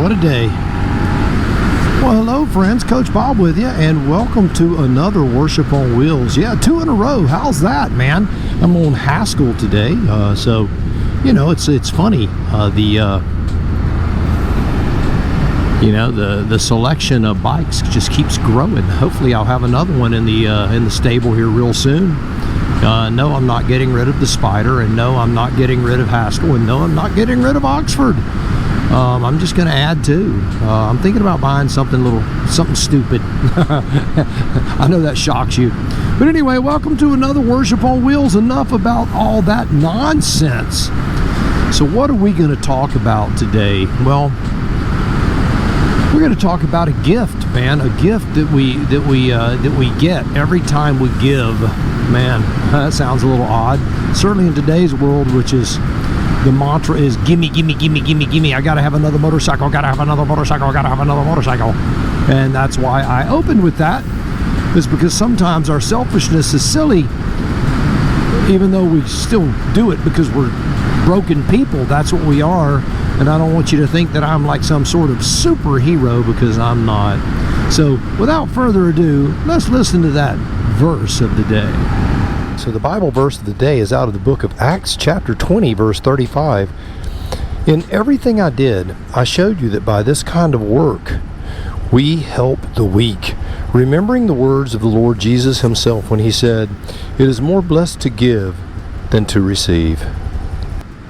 What a day. Well, hello friends, Coach Bob with you, and welcome to another Worship on Wheels. Yeah, 2 in a row. How's that, man? I'm on Haskell today, so you know it's funny. The selection of bikes just keeps growing. Hopefully, I'll have another one in the stable here real soon. No, I'm not getting rid of the Spider, and no, I'm not getting rid of Haskell, and no, I'm not getting rid of Oxford. I'm just going to add 2. I'm thinking about buying something stupid. I know that shocks you. But anyway, welcome to another Worship on Wheels. Enough about all that nonsense. So what are we going to talk about today? Well, we're going to talk about a gift, man. A gift that we get every time we give. Man, that sounds a little odd. Certainly in today's world, which is the mantra is gimme, gimme, gimme, gimme, gimme. I gotta have another motorcycle, gotta have another motorcycle, gotta have another motorcycle. And that's why I opened with that, is because sometimes our selfishness is silly, even though we still do it because we're broken people. That's what we are. And I don't want you to think that I'm like some sort of superhero, because I'm not. So without further ado, let's listen to that verse of the day. So the Bible verse of the day is out of the book of Acts chapter 20 verse 35. In everything I did, I showed you that by this kind of work we help the weak, remembering the words of the Lord Jesus himself when he said, "It is more blessed to give than to receive."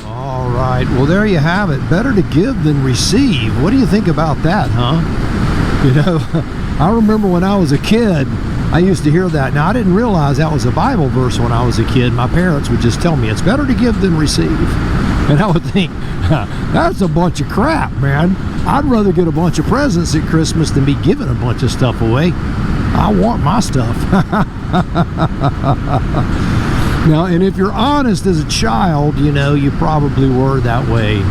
All right, well there you have it. Better to give than receive. What do you think about that, huh? You know, I remember when I was a kid, I used to hear that. Now, I didn't realize that was a Bible verse when I was a kid. My parents would just tell me, it's better to give than receive. And I would think, that's a bunch of crap, man. I'd rather get a bunch of presents at Christmas than be giving a bunch of stuff away. I want my stuff. Now, and if you're honest as a child, you know, you probably were that way.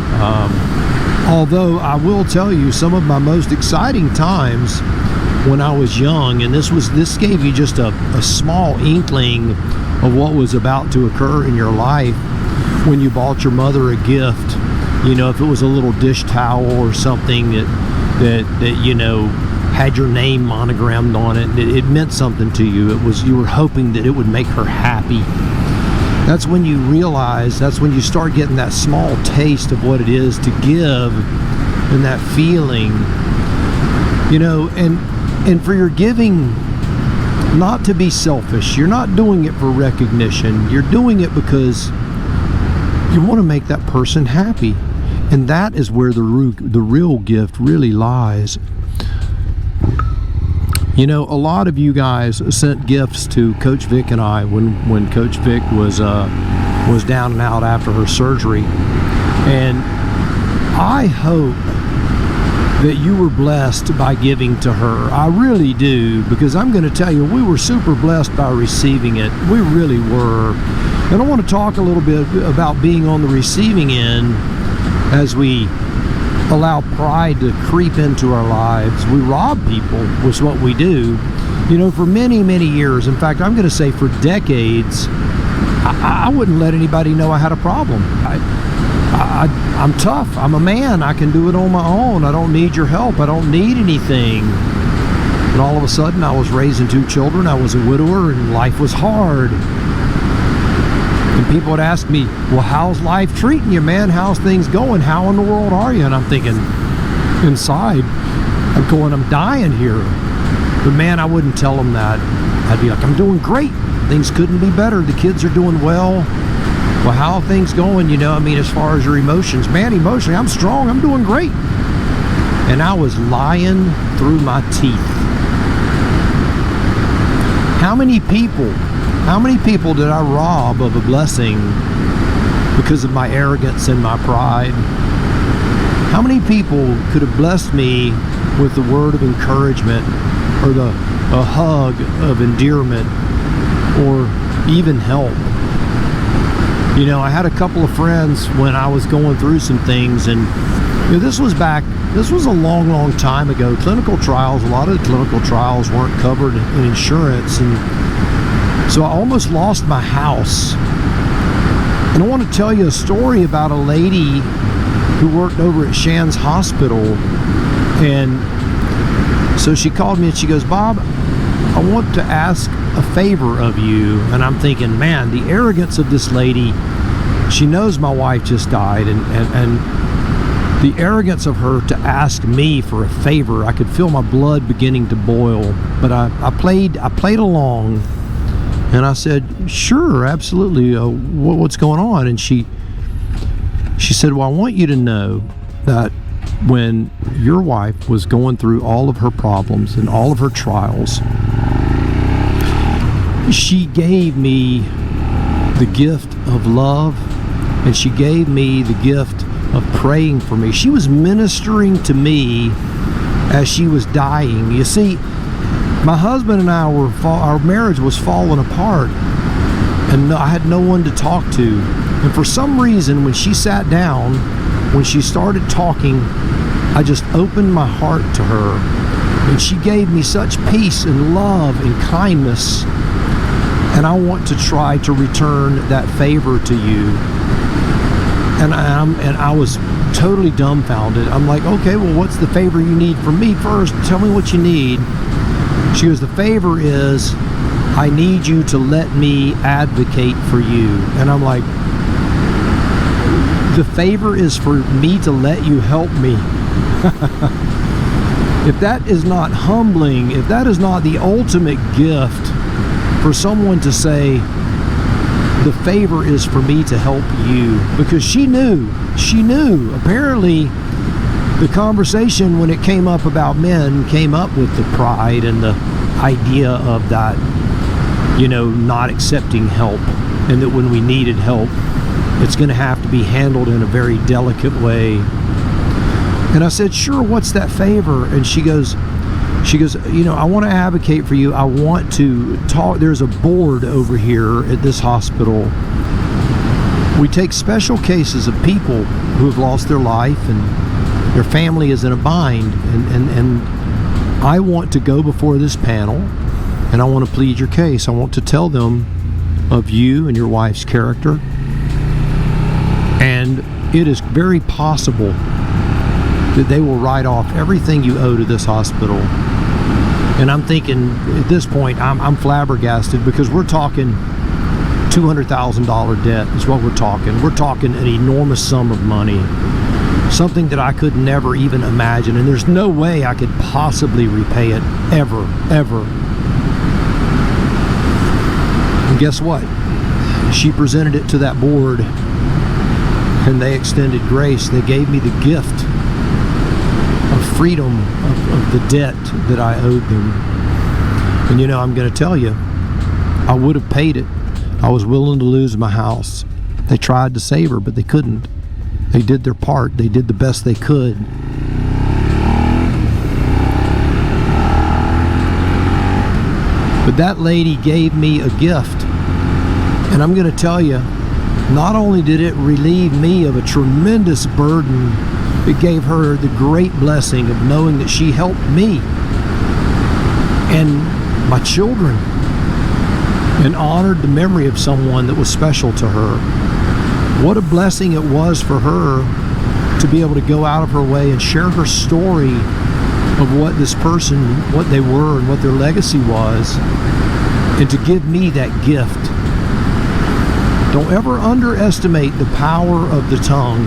Although I will tell you, some of my most exciting times when I was young, and this gave you just a small inkling of what was about to occur in your life when you bought your mother a gift. You know, if it was a little dish towel or something that you know had your name monogrammed on it, it meant something to you. You were hoping that it would make her happy. That's when you realize, that's when you start getting that small taste of what it is to give, and that feeling, you know, and for your giving not to be selfish. You're not doing it for recognition. You're doing it because you want to make that person happy. And that is where the real gift really lies. You know, a lot of you guys sent gifts to Coach Vic and I when Coach Vic was down and out after her surgery. And I hope that you were blessed by giving to her. I really do, because I'm going to tell you, we were super blessed by receiving it. We really were. And I want to talk a little bit about being on the receiving end as we allow pride to creep into our lives. We rob people was what we do. You know, for many, many years, in fact, I'm going to say for decades, I wouldn't let anybody know I had a problem. I'm tough. I'm a man. I can do it on my own. I don't need your help. I don't need anything. And all of a sudden, I was raising 2 children. I was a widower, and life was hard. And people would ask me, well, how's life treating you, man? How's things going? How in the world are you? And I'm thinking, inside, I'm dying here. But man, I wouldn't tell them that. I'd be like, I'm doing great. Things couldn't be better. The kids are doing well. Well, how are things going, you know, I mean, as far as your emotions? Man, emotionally, I'm strong, I'm doing great. And I was lying through my teeth. How many people did I rob of a blessing because of my arrogance and my pride? How many people could have blessed me with the word of encouragement, or a hug of endearment, or even help? You know, I had a couple of friends when I was going through some things, and you know, this was a long, long time ago. Clinical trials, a lot of the clinical trials weren't covered in insurance, and so I almost lost my house. And I want to tell you a story about a lady who worked over at Shands Hospital. And so she called me and she goes, "Bob, I want to ask a favor of you." And I'm thinking, man, the arrogance of this lady. She knows my wife just died, and the arrogance of her to ask me for a favor. I could feel my blood beginning to boil, but I played along, and I said, "Sure, absolutely. What's going on?" And she said, "Well, I want you to know that when your wife was going through all of her problems and all of her trials, she gave me the gift of love, and she gave me the gift of praying for me. She was ministering to me as she was dying." You see, my husband and I our marriage was falling apart, and I had no one to talk to. And for some reason, when she sat down, when she started talking, I just opened my heart to her, and she gave me such peace and love and kindness. And I want to try to return that favor to you. And I was totally dumbfounded. I'm like, "Okay, well, what's the favor you need from me first? Tell me what you need." She goes, "The favor is, I need you to let me advocate for you." And I'm like, "The favor is for me to let you help me." If that is not humbling, if that is not the ultimate gift for someone to say, "The favor is for me to help you," because she knew. Apparently, the conversation when it came up about men came up with the pride and the idea of that, not accepting help, and that when we needed help, it's going to have to be handled in a very delicate way. And I said, "Sure, what's that favor?" And she goes, "I want to advocate for you. I want to talk. There's a board over here at this hospital. We take special cases of people who have lost their life and their family is in a bind. And I want to go before this panel, and I want to plead your case. I want to tell them of you and your wife's character. And it is very possible that they will write off everything you owe to this hospital." And I'm thinking, at this point, I'm flabbergasted, because we're talking $200,000 debt is what we're talking. We're talking an enormous sum of money, something that I could never even imagine, and there's no way I could possibly repay it ever. And guess what? She presented it to that board, and they extended grace. They gave me the gift of freedom of the debt that I owed them. And I'm going to tell you, I would have paid it. I was willing to lose my house. They tried to save her, but they couldn't. They did their part. They did the best they could. But that lady gave me a gift. And I'm going to tell you, not only did it relieve me of a tremendous burden, it gave her the great blessing of knowing that she helped me and my children, and honored the memory of someone that was special to her. What a blessing it was for her to be able to go out of her way and share her story of what this person, what they were, and what their legacy was, and to give me that gift. Don't ever underestimate the power of the tongue.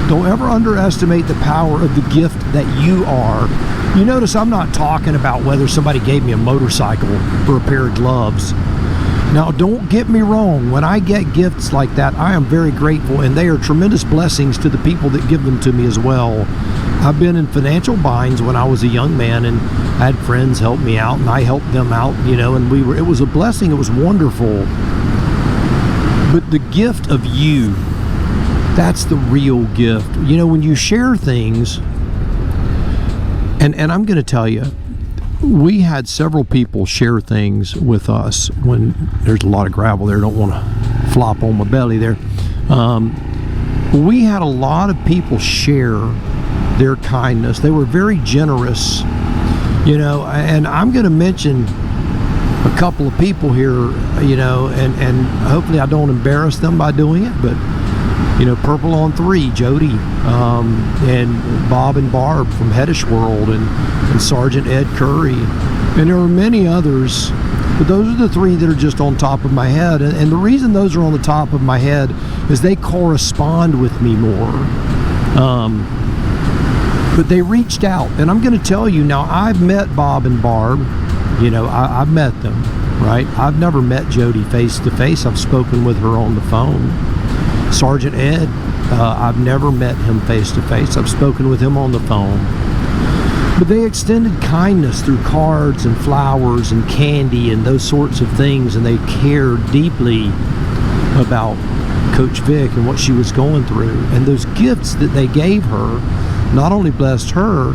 Don't ever underestimate the power of the gift that you are. You notice I'm not talking about whether somebody gave me a motorcycle or a pair of gloves. Now, don't get me wrong. When I get gifts like that, I am very grateful, and they are tremendous blessings to the people that give them to me as well. I've been in financial binds when I was a young man, and I had friends help me out, and I helped them out, and it was a blessing. It was wonderful. But the gift of you, that's the real gift. When you share things, and I'm going to tell you, we had several people share things with us when there's a lot of gravel there. Don't want to flop on my belly there. We had a lot of people share their kindness. They were very generous, and I'm going to mention a couple of people here, and hopefully I don't embarrass them by doing it, but Purple on 3, Jody, and Bob and Barb from Heddish World, and Sergeant Ed Curry, and there are many others, but those are the 3 that are just on top of my head. And the reason those are on the top of my head is they correspond with me more. But they reached out, and I'm going to tell you now, I've met Bob and Barb. I've met them, right? I've never met Jody face to face. I've spoken with her on the phone. Sergeant Ed, I've never met him face to face. I've spoken with him on the phone. But they extended kindness through cards and flowers and candy and those sorts of things, and they cared deeply about Coach Vic and what she was going through. And those gifts that they gave her not only blessed her,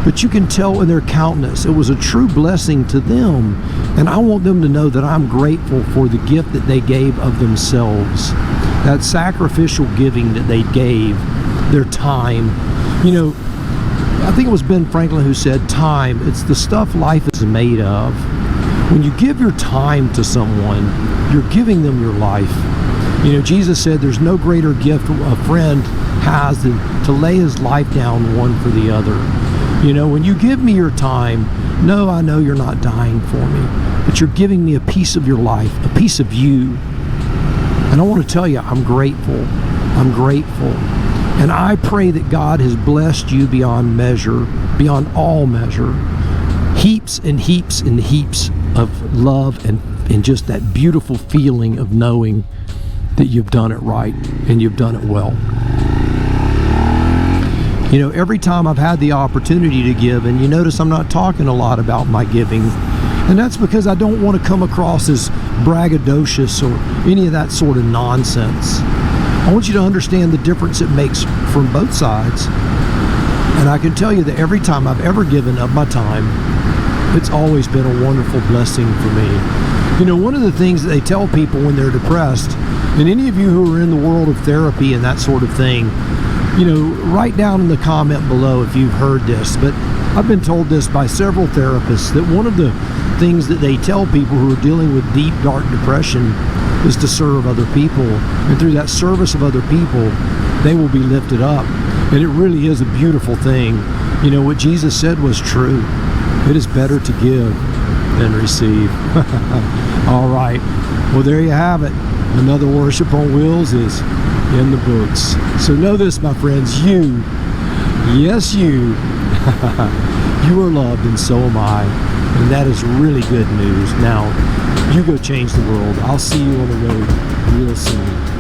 but you can tell in their countenance it was a true blessing to them. And I want them to know that I'm grateful for the gift that they gave of themselves, that sacrificial giving that they gave, their time. I think it was Ben Franklin who said, time, it's the stuff life is made of. When you give your time to someone, you're giving them your life. Jesus said there's no greater gift a friend has than to lay his life down one for the other. When you give me your time, I know you're not dying for me, but you're giving me a piece of your life, a piece of you. And I want to tell you, I'm grateful. I'm grateful. And I pray that God has blessed you beyond measure, beyond all measure. Heaps and heaps and heaps of love and just that beautiful feeling of knowing that you've done it right and you've done it well. Every time I've had the opportunity to give, and you notice I'm not talking a lot about my giving, and that's because I don't want to come across as braggadocious or any of that sort of nonsense. I want you to understand the difference it makes from both sides. And I can tell you that every time I've ever given of my time, it's always been a wonderful blessing for me. One of the things that they tell people when they're depressed, and any of you who are in the world of therapy and that sort of thing, write down in the comment below if you've heard this, but I've been told this by several therapists, that one of the things that they tell people who are dealing with deep, dark depression is to serve other people. And through that service of other people, they will be lifted up. And it really is a beautiful thing. What Jesus said was true. It is better to give than receive. All right. Well, there you have it. Another Worship on Wheels is in the books. So know this, my friends, you, yes you, you are loved, and so am I. And that is really good news. Now, you go change the world. I'll see you on the road real soon.